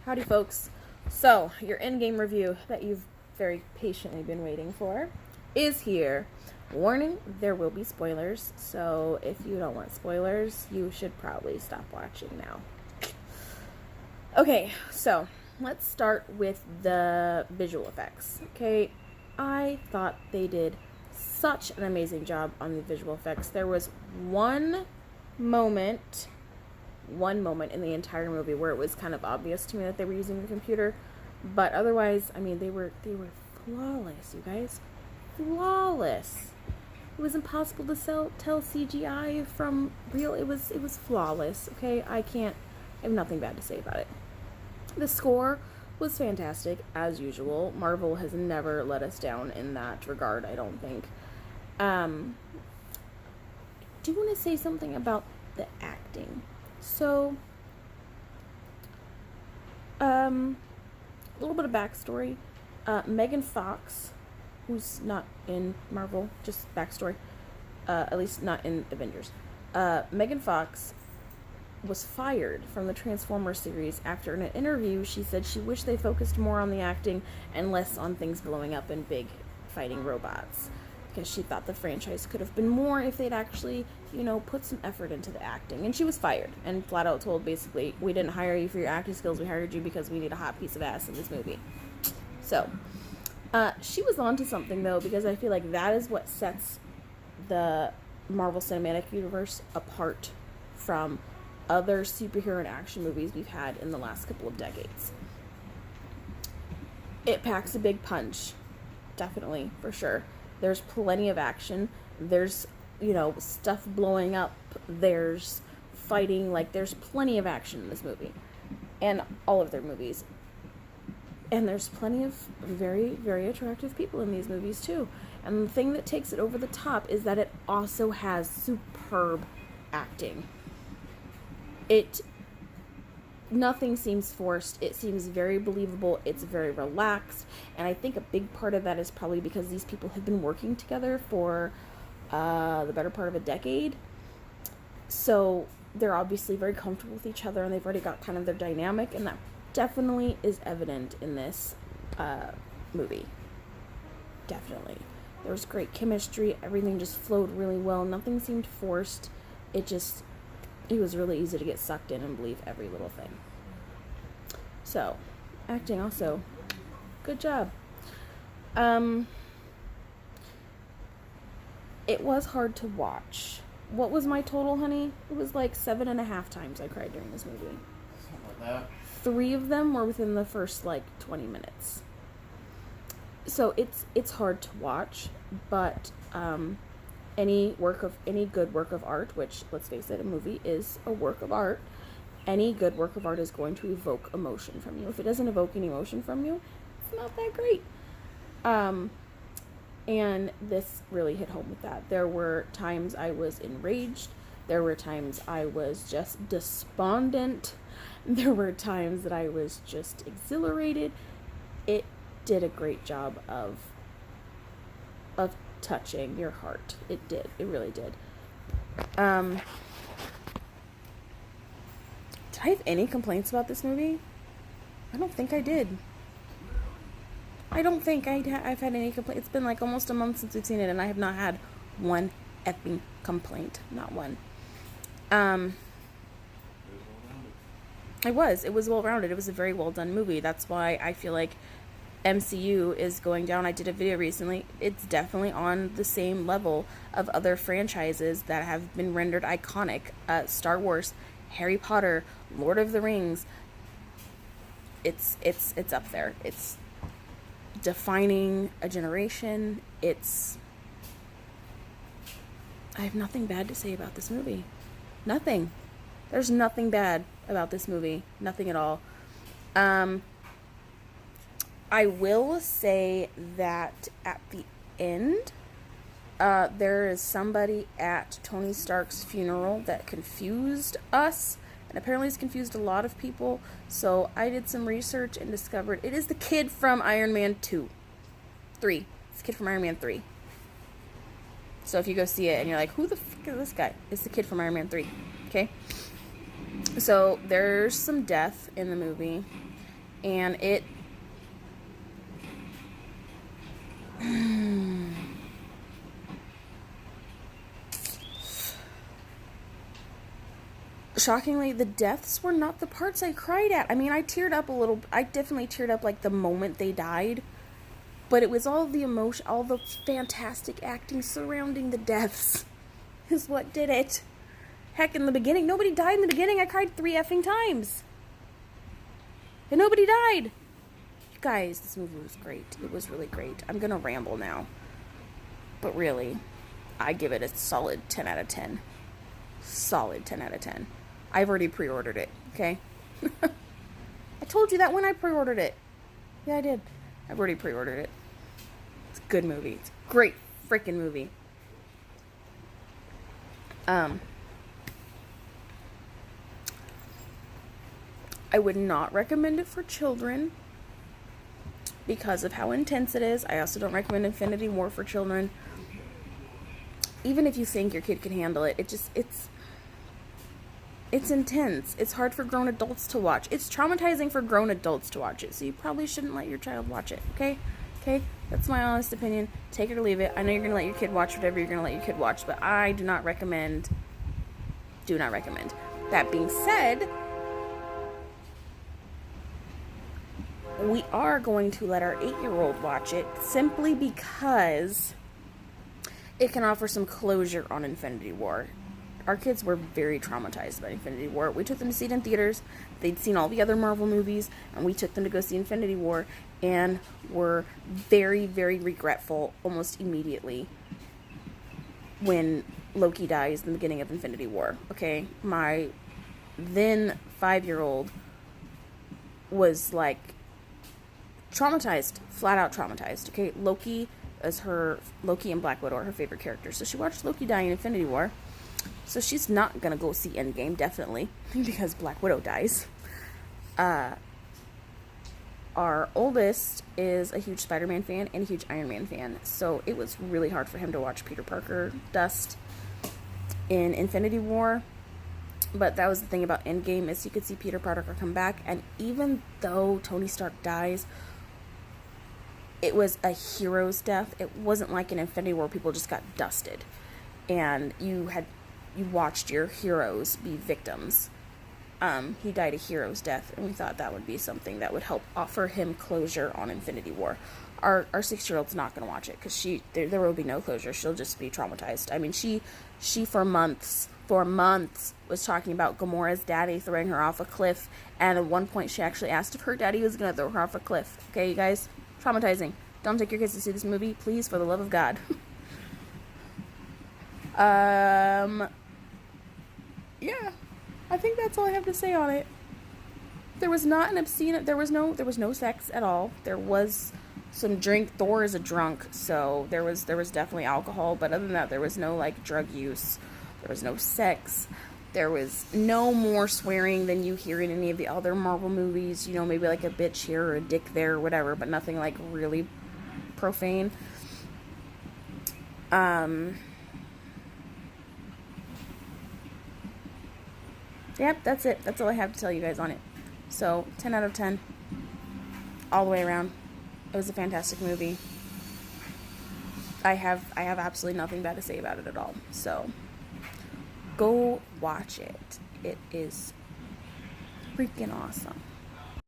Howdy, folks. So, your Endgame review that you've very patiently been waiting for is here. Warning, there will be spoilers, so if you don't want spoilers, you should probably stop watching now. Okay, so let's start with the visual effects. Okay, I thought they did such an amazing job on the visual effects. There was one moment in the entire movie where it was kind of obvious to me that they were using the computer, but otherwise, I mean, they were flawless, you guys. Flawless. It was impossible to tell CGI from real. It was flawless. Okay, I have nothing bad to say about it. The score was fantastic as usual. Marvel has never let us down in that regard, I don't think. Do you want to say something about the acting? So, a little bit of backstory. Megan Fox, who's not in Marvel, just backstory, at least not in Avengers. Megan Fox was fired from the Transformers series after in an interview she said she wished they focused more on the acting and less on things blowing up and big fighting robots, because she thought the franchise could have been more if they'd actually, put some effort into the acting. And she was fired and flat out told, basically, we didn't hire you for your acting skills, we hired you because we need a hot piece of ass in this movie. So, she was onto something, though, because I feel like that is what sets the Marvel Cinematic Universe apart from other superhero and action movies we've had in the last couple of decades. It packs a big punch, definitely, for sure. There's plenty of action. There's, stuff blowing up. There's fighting. There's plenty of action in this movie. And all of their movies. And there's plenty of very, very attractive people in these movies, too. And the thing that takes it over the top is that it also has superb acting. Nothing seems forced. It seems very believable. It's very relaxed. And I think a big part of that is probably because these people have been working together for the better part of a decade. So they're obviously very comfortable with each other, and they've already got kind of their dynamic, and that definitely is evident in this movie. Definitely. There was great chemistry. Everything just flowed really well. Nothing seemed forced. It was really easy to get sucked in and believe every little thing. So, acting also, good job. It was hard to watch. What was my total, honey? It was 7.5 times I cried during this movie. Something like that. 3 of them were within the first 20 minutes. So it's hard to watch, but any good work of art, which, let's face it, a movie is a work of art, any good work of art is going to evoke emotion from you. If it doesn't evoke any emotion from you, it's not that great. And this really hit home with that. There were times I was enraged. There were times I was just despondent. There were times that I was just exhilarated. It did a great job of touching your heart. It did. It really did. Did I have any complaints about this movie? I don't think I did. I don't think I've had any complaints. It's been almost a month since we've seen it, and I have not had one effing complaint. Not one. It was well-rounded. It was a very well-done movie. That's why I feel like MCU is going down. I did a video recently. It's definitely on the same level of other franchises that have been rendered iconic. Star Wars, Harry Potter, Lord of the Rings. It's up there. It's defining a generation. I have nothing bad to say about this movie. Nothing. There's nothing bad about this movie. Nothing at all. I will say that at the end, there is somebody at Tony Stark's funeral that confused us, and apparently it's confused a lot of people. So I did some research and discovered it is the kid from Iron Man 3. It's the kid from Iron Man 3. So if you go see it and you're like, who the fuck is this guy? It's the kid from Iron Man 3. Okay? So there's some death in the movie. And it shockingly, the deaths were not the parts I cried at. I mean, I teared up a little. I definitely teared up like the moment they died, but it was all the emotion, all the fantastic acting surrounding the deaths is what did it. Heck, in the beginning, nobody died in the beginning. I cried 3 effing times. And nobody died. You guys, this movie was great. It was really great. I'm gonna ramble now. But really, I give it a solid 10 out of 10. Solid 10 out of 10. I've already pre-ordered it, okay? I told you that when I pre-ordered it. Yeah, I did. I've already pre-ordered it. It's a good movie. It's a great freaking movie. I would not recommend it for children because of how intense it is. I also don't recommend Infinity War for children. Even if you think your kid can handle it, it's intense. It's hard for grown adults to watch. It's traumatizing for grown adults to watch it, so you probably shouldn't let your child watch it, okay? Okay? That's my honest opinion. Take it or leave it. I know you're going to let your kid watch whatever you're going to let your kid watch, but I do not recommend. That being said, we are going to let our 8-year-old watch it simply because it can offer some closure on Infinity War. Our kids were very traumatized by Infinity War. We took them to see it in theaters. They'd seen all the other Marvel movies, and we took them to go see Infinity War, and were very, very regretful almost immediately when Loki dies in the beginning of Infinity War. Okay, my then 5-year-old was like traumatized, flat out traumatized. Okay, Loki and Black Widow are her favorite characters. So she watched Loki die in Infinity War. So she's not gonna go see Endgame, definitely, because Black Widow dies. Our oldest is a huge Spider-Man fan and a huge Iron Man fan. So it was really hard for him to watch Peter Parker dust in Infinity War. But that was the thing about Endgame, is you could see Peter Parker come back. And even though Tony Stark dies, it was a hero's death. It wasn't like in Infinity War, people just got dusted. And you watched your heroes be victims. He died a hero's death, and we thought that would be something that would help offer him closure on Infinity War. Our 6-year-old's not going to watch it, because there will be no closure. She'll just be traumatized. I mean, she for months was talking about Gamora's daddy throwing her off a cliff, and at one point she actually asked if her daddy was going to throw her off a cliff. Okay, you guys? Traumatizing. Don't take your kids to see this movie, please, for the love of God. Yeah, I think that's all I have to say on it. There was not an obscene, there was no sex at all. There was some drink. Thor is a drunk, so there was definitely alcohol, but other than that, there was no like drug use. There was no sex. There was no more swearing than you hear in any of the other Marvel movies. You know, maybe like a bitch here or a dick there or whatever, but nothing like really profane. Yep, that's it. That's all I have to tell you guys on it. So, 10 out of 10. All the way around. It was a fantastic movie. I have absolutely nothing bad to say about it at all. So, go watch it. It is freaking awesome.